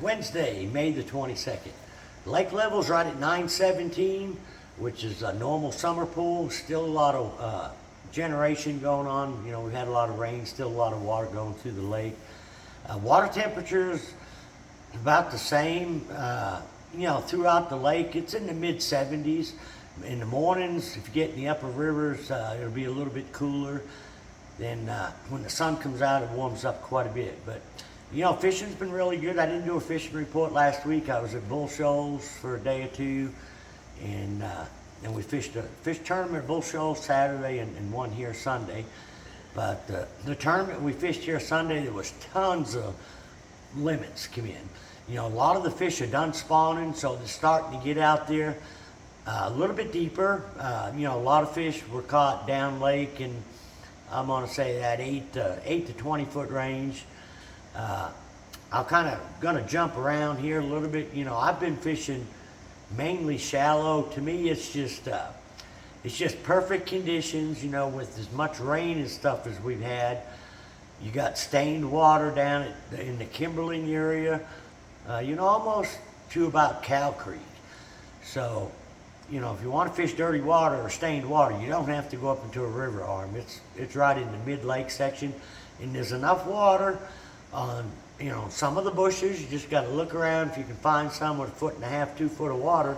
Wednesday, May the 22nd. Lake level's right at 917, which is a normal summer pool. Still a lot of generation going on. You know, we've had a lot of rain, still a lot of water going through the lake. Water temperatures about the same, you know, throughout the lake. It's in the mid 70s. In the mornings, if you get in the upper rivers, it'll be a little bit cooler. Then when the sun comes out, it warms up quite a bit. But you know, fishing's been really good. I didn't do a fishing report last week. I was at Bull Shoals for a day or two, and we fished a fish tournament at Bull Shoals Saturday and one here Sunday. But the tournament we fished here Sunday, there was tons of limits come in. You know, a lot of the fish are done spawning, so they're starting to get out there a little bit deeper. You know, a lot of fish were caught down lake, and I'm gonna say that 8 to 20 foot range. I'm kind of gonna jump around here a little bit. You know, I've been fishing mainly shallow. To me, it's just perfect conditions. You know, with as much rain and stuff as we've had. You got stained water down in the Kimberling area. You know, almost to about Cow Creek. So, you know, if you want to fish dirty water or stained water, you don't have to go up into a river arm. It's right in the mid-lake section, and there's enough water on, you know, some of the bushes. You just got to look around. If you can find some with 1.5 to 2 foot of water,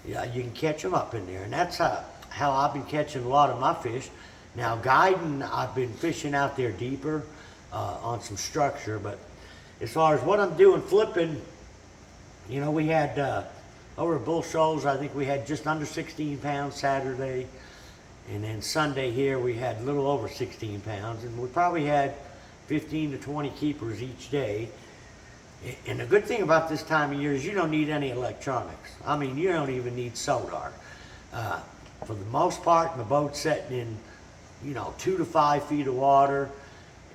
yeah, you can catch them up in there. And that's how I've been catching a lot of my fish. Now, guiding, I've been fishing out there deeper on some structure. But as far as what I'm doing flipping, you know, we had over at Bull Shoals, I think we had just under 16 pounds Saturday. And then Sunday here, we had a little over 16 pounds. And we probably had 15 to 20 keepers each day. And the good thing about this time of year is you don't need any electronics. I mean, you don't even need sonar. For the most part, my boat's setting in, you know, 2 to 5 feet of water,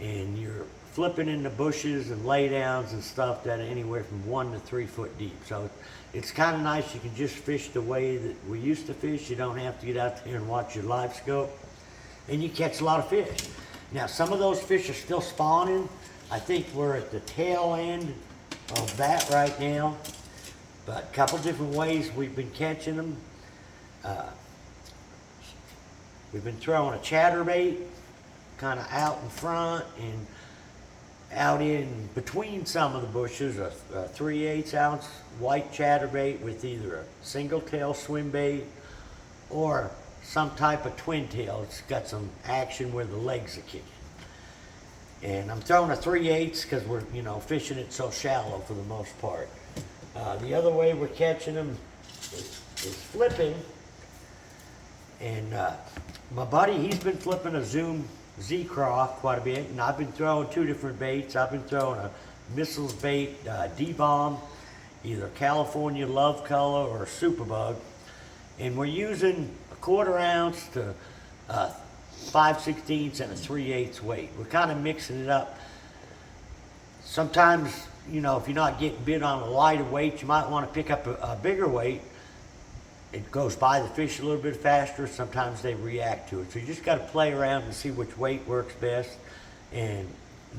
and you're flipping in the bushes and laydowns and stuff that are anywhere from 1 to 3 foot deep. So it's kind of nice. You can just fish the way that we used to fish. You don't have to get out there and watch your live scope, and you catch a lot of fish. Now, some of those fish are still spawning. I think we're at the tail end of that right now. But a couple different ways we've been catching them. We've been throwing a chatterbait kind of out in front and out in between some of the bushes, a 3/8 ounce white chatterbait with either a single tail swim bait or some type of twin tail. It's got some action where the legs are kicking. And I'm throwing a 3/8 because we're, you know, fishing it so shallow for the most part. The other way we're catching them is flipping. And my buddy, he's been flipping a Zoom Z-Craw quite a bit, and I've been throwing 2 different baits. I've been throwing a missiles bait, D-bomb, either California Love Color or Superbug. And we're using a 1/4 ounce to 5/16 and a 3/8 weight. We're kind of mixing it up. Sometimes, you know, if you're not getting bit on a lighter weight, you might want to pick up a bigger weight. It goes by the fish a little bit faster. Sometimes they react to it. So you just got to play around and see which weight works best. And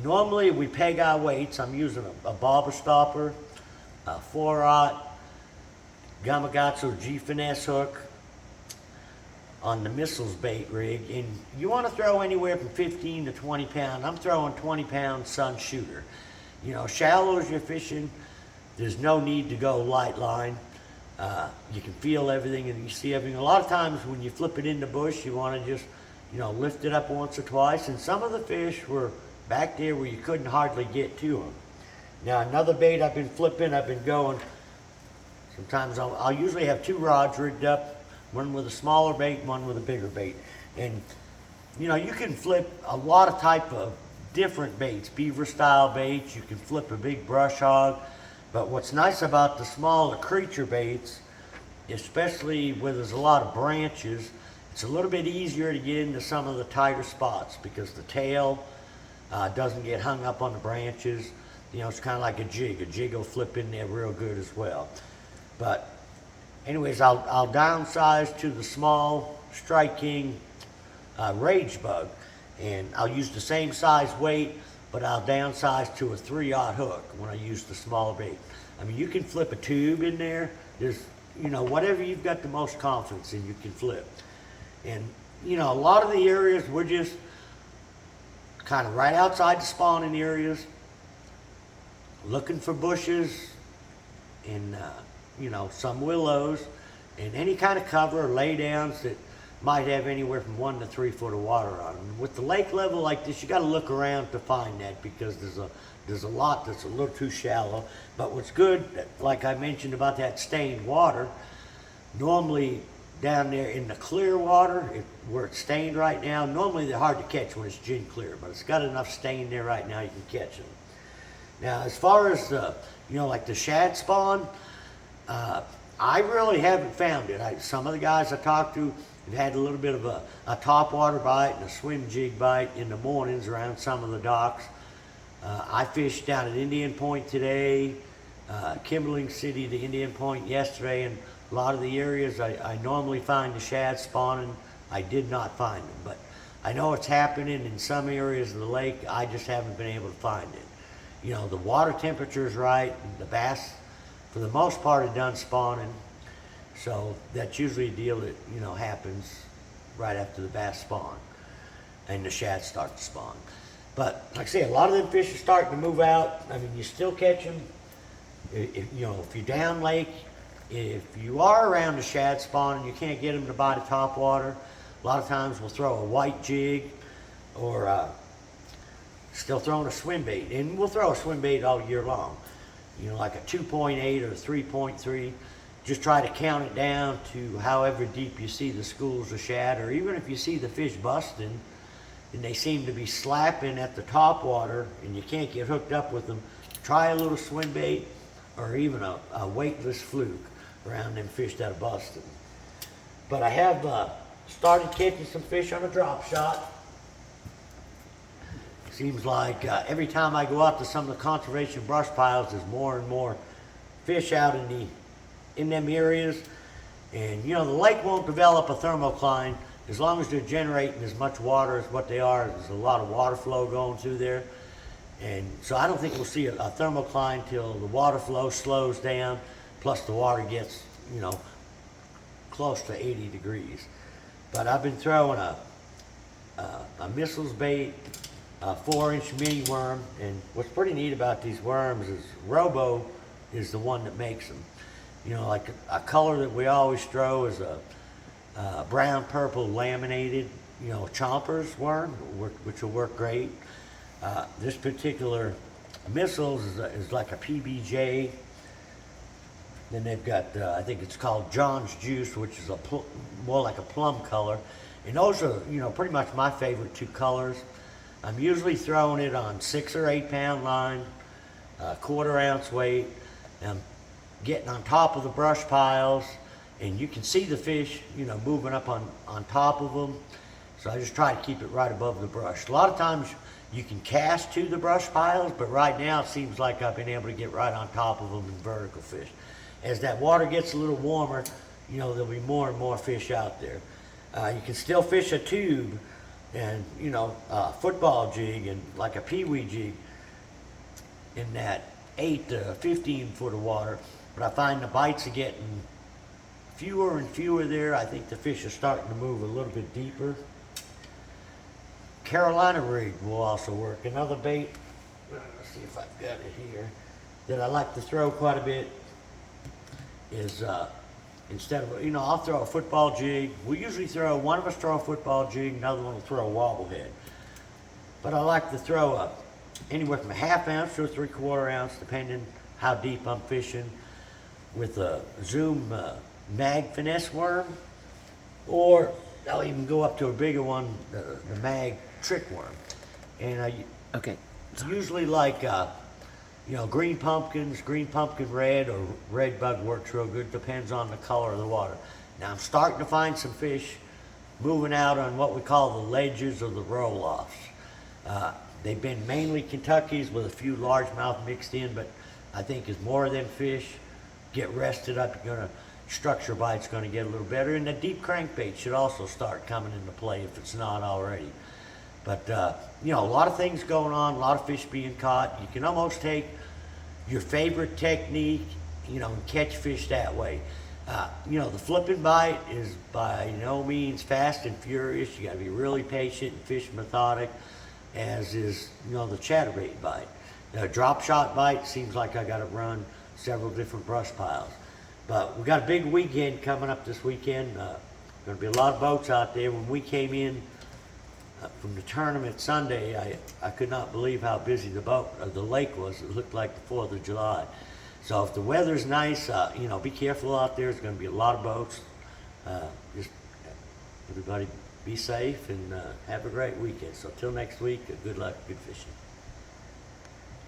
normally we peg our weights. I'm using a bobber stopper, a 4/0 Gamakatsu G-Finesse hook on the missiles bait rig. And you want to throw anywhere from 15 to 20 pounds. I'm throwing 20 pound Sun Shooter. You know, shallow as you're fishing, there's no need to go light line. You can feel everything and you see everything. A lot of times when you flip it in the bush, you want to just, you know, lift it up once or twice. And some of the fish were back there where you couldn't hardly get to them. Now, another bait I've been flipping, I've been going, sometimes I'll usually have 2 rods rigged up, one with a smaller bait and one with a bigger bait. And, you know, you can flip a lot of type of different baits, beaver style baits. You can flip a big brush hog. But what's nice about the smaller creature baits, especially where there's a lot of branches, it's a little bit easier to get into some of the tighter spots because the tail doesn't get hung up on the branches. You know, it's kind of like a jig. A jig will flip in there real good as well. But anyways, I'll downsize to the small Strike King Rage Bug, and I'll use the same size weight, but I'll downsize to a 3/0 hook when I use the smaller bait. I mean, you can flip a tube in there. There's, you know, whatever you've got the most confidence in, you can flip. And, you know, a lot of the areas we're just kind of right outside the spawning areas, looking for bushes and, you know, some willows and any kind of cover or laydowns that might have anywhere from 1 to 3 foot of water on them. With the lake level like this, you got to look around to find that, because there's a lot that's a little too shallow. But what's good, like I mentioned about that stained water, normally down there in the clear water, where it's stained right now, normally they're hard to catch when it's gin clear, but it's got enough stain there right now you can catch them. Now, as far as you know, like the shad spawn, I really haven't found it. Some of the guys I talked to have had a little bit of a top water bite and a swim jig bite in the mornings around some of the docks. I fished down at Indian Point today, Kimberling City to Indian Point yesterday, and a lot of the areas I normally find the shad spawning, I did not find them. But I know it's happening in some areas of the lake. I just haven't been able to find it. You know, the water temperature's right, and the bass, for the most part, are done spawning. So that's usually a deal that, you know, happens right after the bass spawn and the shad start to spawn. But like I say, a lot of them fish are starting to move out. I mean, you still catch them. You know, if you're down lake, if you are around the shad spawn and you can't get them to bite a top water, a lot of times we'll throw a white jig or still throwing a swim bait. And we'll throw a swim bait all year long. You know, like a 2.8 or 3.3. Just try to count it down to however deep you see the schools of shad, or even if you see the fish busting and they seem to be slapping at the top water and you can't get hooked up with them, try a little swim bait or even a weightless fluke around them fish that are busting. But I have started catching some fish on a drop shot. Seems like every time I go out to some of the conservation brush piles, there's more and more fish out in them areas. And you know, the lake won't develop a thermocline as long as they're generating as much water as what they are. There's a lot of water flow going through there. And so I don't think we'll see a thermocline till the water flow slows down, plus the water gets, you know, close to 80 degrees. But I've been throwing a missiles bait, a 4-inch mini worm, and what's pretty neat about these worms is Robo is the one that makes them. You know, like a color that we always throw is a brown purple laminated, you know, chompers worm, which will work great. This particular missiles is like a PBJ. Then they've got, I think it's called John's Juice, which is more like a plum color. And those are, you know, pretty much my favorite two colors. I'm usually throwing it on 6 or 8 pound line, 1/4 ounce weight. I'm getting on top of the brush piles, and you can see the fish, you know, moving up on top of them. So I just try to keep it right above the brush. A lot of times you can cast to the brush piles, but right now it seems like I've been able to get right on top of them in vertical fish. As that water gets a little warmer, you know, there'll be more and more fish out there. You can still fish a tube and, you know, a football jig and like a peewee jig in that 8 to 15 foot of water. But I find the bites are getting fewer and fewer there. I think the fish are starting to move a little bit deeper. Carolina rig will also work. Another bait, let's see if I've got it here, that I like to throw quite a bit is instead of, you know, I'll throw a football jig. We usually throw, one of us throw a football jig, another one will throw a wobble head. But I like to throw anywhere from a 1/2 ounce to a 3/4 ounce, depending how deep I'm fishing, with a Zoom mag finesse worm, or I'll even go up to a bigger one, the mag trick worm. And I usually like, you know, green pumpkin red, or red bug works real good, depends on the color of the water. Now I'm starting to find some fish moving out on what we call the ledges or the roll-offs. They've been mainly Kentuckys with a few largemouth mixed in, but I think as more of them fish get rested up, structure bite's gonna get a little better. And the deep crankbait should also start coming into play if it's not already. But, you know, a lot of things going on, a lot of fish being caught. You can almost take your favorite technique, you know, and catch fish that way. You know, the flipping bite is by no means fast and furious. You got to be really patient and fish methodic, as is, you know, the chatterbait bite. The drop shot bite seems like I got to run several different brush piles. But we got a big weekend coming up this weekend. Going to be a lot of boats out there. When we came in from the tournament Sunday, I could not believe how busy the lake was. It looked like the 4th of July. So if the weather's nice, you know, be careful out there. There's going to be a lot of boats. Just everybody be safe and have a great weekend. So till next week, good luck, good fishing.